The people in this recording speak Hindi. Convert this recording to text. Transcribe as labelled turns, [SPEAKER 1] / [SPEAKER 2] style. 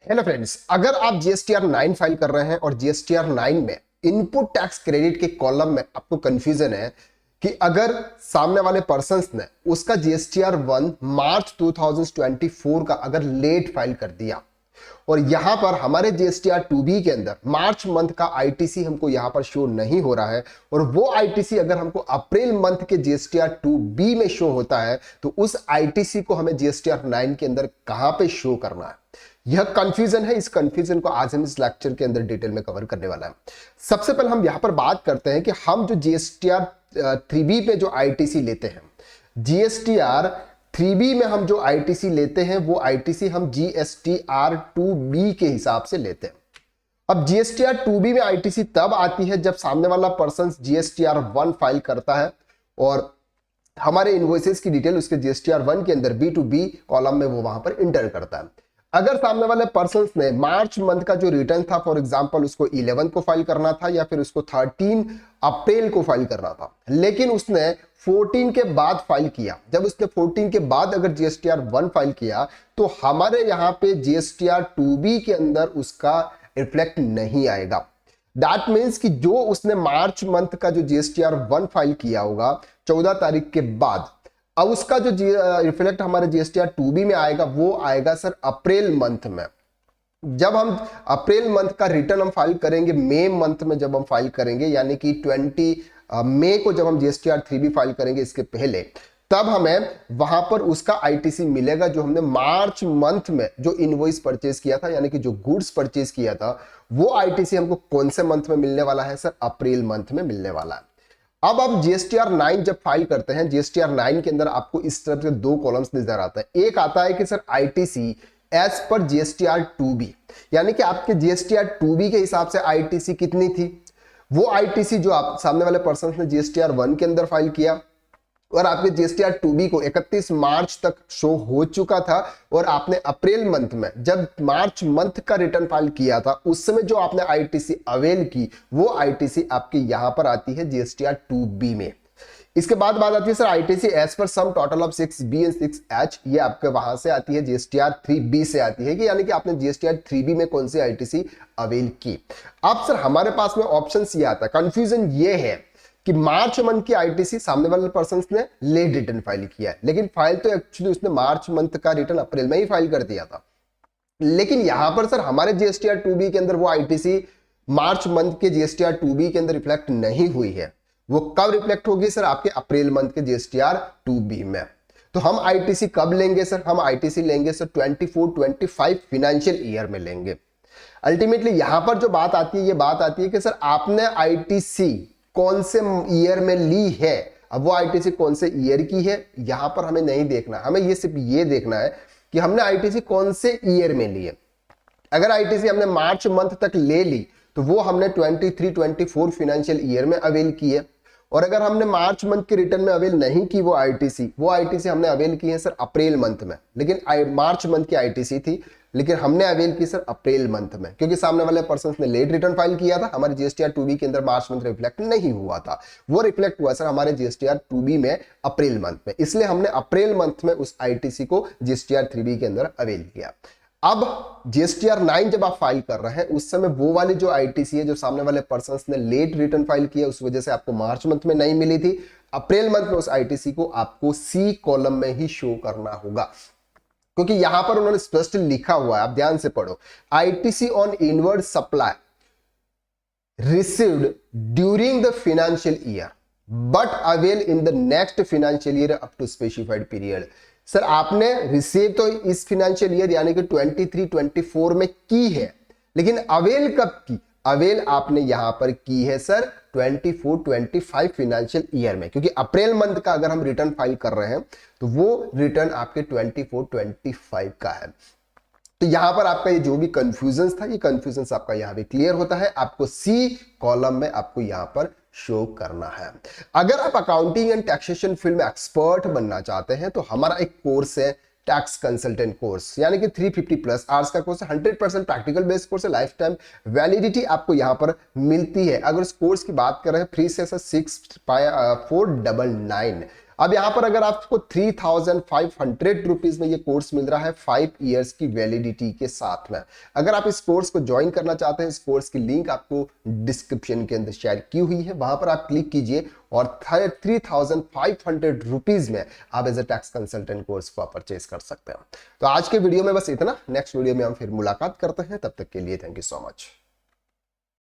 [SPEAKER 1] हेलो फ्रेंड्स, अगर आप जीएसटीआर 9 फाइल कर रहे हैं और जीएसटीआर 9 में इनपुट टैक्स क्रेडिट के कॉलम में आपको कंफ्यूजन है कि अगर सामने वाले पर्संस ने उसका जीएसटीआर 1 मार्च 2024 का अगर लेट फाइल कर दिया और यहां पर हमारे जीएसटीआर 2B के अंदर मार्च मंथ का आईटीसी हमको यहां पर शो नहीं हो रहा है और वो आईटीसी अगर हमको अप्रैल मंथ के जीएसटीआर 2B में शो होता है तो उस आईटीसी को हमें जीएसटीआर 9 के अंदर कहां पे शो करना है। यह कंफ्यूजन है। इस कंफ्यूजन को आज हम इस लेक्चर के अंदर डिटेल में कवर करने वाला है। सबसे पहले हम यहां पर बात करते हैं कि हम जो जीएसटीआर 3B पे जो आईटीसी लेते हैं, जीएसटीआर 3B में हम जो आईटीसी लेते हैं वो आईटीसी हम जीएसटीआर 2B के हिसाब से लेते हैं। अब जीएसटीआर 2B में आईटीसी तब आती है जब सामने वाला पर्सन जीएसटीआर 1 फाइल करता है और हमारे इनवॉइसेस की डिटेल उसके जीएसटीआर 1 के अंदर B2B कॉलम में वो वहां पर इंटर करता है। अगर सामने वाले पर्सन्स ने मार्च मंथ का जो रिटर्न था, फॉर एग्जांपल उसको 11 को फाइल करना था या फिर उसको 13 अप्रैल को फाइल करना था, लेकिन उसने 14 के बाद फाइल किया। जब उसने 14 के बाद अगर जीएसटीआर 1 फाइल किया तो हमारे यहां पे जीएसटीआर 2B के अंदर उसका रिफ्लेक्ट नहीं आएगा। दैट मीन्स कि जो उसने मार्च मंथ का जो जीएसटीआर 1 फाइल किया होगा 14 तारीख के बाद, अब उसका जो रिफ्लेक्ट हमारे जीएसटीआर 2B में आएगा वो आएगा सर अप्रैल मंथ में। जब हम अप्रैल मंथ का रिटर्न हम फाइल करेंगे मई मंथ में, जब हम फाइल करेंगे यानी कि 20 मई को जब हम जीएसटीआर 3B फाइल करेंगे इसके पहले, तब हमें वहां पर उसका आईटीसी मिलेगा जो हमने मार्च मंथ में जो इनवॉइस परचेज किया था, यानी कि जो गुड्स परचेज किया था, वो आईटीसी हमको कौन से मंथ में मिलने वाला है सर? अप्रैल मंथ में मिलने वाला है। अब आप जीएसटीआर 9 जब फाइल करते हैं, जीएसटीआर 9 के अंदर आपको इस तरह से दो कॉलम्स नजर आता है। एक आता है कि sir ITC as per GSTR 2B, यानी कि आपके जीएसटीआर 2B के हिसाब से आईटीसी कितनी थी, वो आईटीसी जो आप सामने वाले पर्सन ने जीएसटीआर 1 के अंदर फाइल किया और आपके जीएसटीआर 2B को 31 मार्च तक शो हो चुका था और आपने अप्रैल मंथ में जब मार्च मंथ का रिटर्न फाइल किया था उस समय जो आपने आईटीसी अवेल की वो आईटीसी आपकी यहां पर आती है जीएसटीआर 2B में। इसके बाद बात आती है सर आईटीसी एज पर sum total of 6B and 6H, ये आपके वहां से आती है जीएसटीआर 3B से आती है कि यानी कि आपने जीएसटीआर 3B में कौन सी आईटीसी अवेल की। अब सर हमारे पास में ऑप्शंस ये आता है। कंफ्यूजन ये है कि मार्च मंथ की आईटीसी सामने वाले पर्सन्स ने लेट रिटर्न फाइल किया है, लेकिन फाइल तो एक्चुअली उसने मार्च मंथ का रिटर्न अप्रैल में ही फाइल कर दिया था। लेकिन यहां पर सर हमारे जीएसटीआर 2B के अंदर वो आईटीसी मार्च मंथ के जीएसटीआर 2B के अंदर रिफ्लेक्ट नहीं हुई है। वो कब रिफ्लेक्ट होगी सर? आपके अप्रैल मंथ के जीएसटीआर 2B में। तो हम आईटीसी कब लेंगे सर? हम आईटीसी लेंगे सर 24-25 फाइनेंशियल ईयर में लेंगे। अल्टीमेटली यहां पर जो बात आती है, ये बात आती है कि सर आपने आईटीसी कौन से ईयर में ली है। अब वो आईटीसी कौन से ईयर की है यहां पर हमें नहीं देखना, हमें ये सिर्फ ये देखना है कि हमने आईटीसी कौन से ईयर में ली है। अगर आईटीसी हमने मार्च मंथ तक ले ली तो वो हमने 23-24 फाइनेंशियल ईयर में अवेल की है, और अगर हमने मार्च मंथ के रिटर्न में अवेल नहीं की वो आईटीसी हमने अवेल की है सर अप्रैल मंथ में। लेकिन मार्च मंथ की आईटीसी थी लेकिन हमने अवेल की सर अप्रैल मंथ में, क्योंकि सामने वाले पर्सन ने लेट रिटर्न फाइल किया था। हमारे जीएसटीआर 2B के अंदर मार्च मंथ रिफ्लेक्ट नहीं हुआ था, वो रिफ्लेक्ट हुआ सर हमारे जीएसटीआर 2B में अप्रैल मंथ में, इसलिए हमने अप्रैल मंथ में उस आईटीसी को जीएसटीआर 3B के अंदर अवेल किया। अब जीएसटीआर 9 जब आप फाइल कर रहे हैं उस समय वो वाली जो आईटीसी है जो सामने वाले पर्सन्स ने लेट रिटर्न फाइल किया उस वजह से आपको मार्च मंथ में नहीं मिली थी, अप्रैल मंथ में उस आईटीसी को आपको सी कॉलम में ही शो करना होगा, क्योंकि यहां पर उन्होंने स्पष्ट लिखा हुआ है, आप ध्यान से पढ़ो। ITC on inward supply received during the financial year but avail in the next financial year up to specified period. Sir आपने रिसीव तो इस फाइनेंशियल ईयर यानी कि 23-24 में की है, लेकिन अवेल कब की? अवेल आपने यहां पर की है सर 24-25 फाइनेंशियल ईयर में, क्योंकि अप्रैल मंथ का अगर हम रिटर्न फाइल कर रहे हैं तो वो रिटर्न आपके 24-25 का है। तो यहां पर आपका ये जो भी कंफ्यूजन था ये कंफ्यूजन आपका यहां भी क्लियर होता है। आपको सी कॉलम में आपको यहां पर शो करना है। अगर आप अकाउंटिंग एंड टैक्सेशन फील्ड में एक्सपर्ट बनना चाहते हैं तो हमारा एक कोर्स है टैक्स कंसल्टेंट कोर्स, यानी कि 350+ आवर्स का कोर्स है, 100% प्रैक्टिकल बेस्ड कोर्स है, लाइफ टाइम वैलिडिटी आपको यहां पर मिलती है। अगर इस कोर्स की बात कर रहे हैं फ्री से 6499 अब यहां पर अगर आपको 3,500 रुपीज में ये कोर्स मिल रहा है 5 इयर्स की वैलिडिटी के साथ में। अगर आप इस कोर्स को ज्वाइन करना चाहते हैं, इस कोर्स की लिंक आपको डिस्क्रिप्शन के अंदर शेयर की हुई है, वहां पर आप क्लिक कीजिए और 3,500 रुपीज में आप as a tax consultant course को परचेज कर सकते हैं। तो आज के वीडियो में बस इतना, नेक्स्ट वीडियो में हम फिर मुलाकात करते हैं, तब तक के लिए थैंक यू सो मच।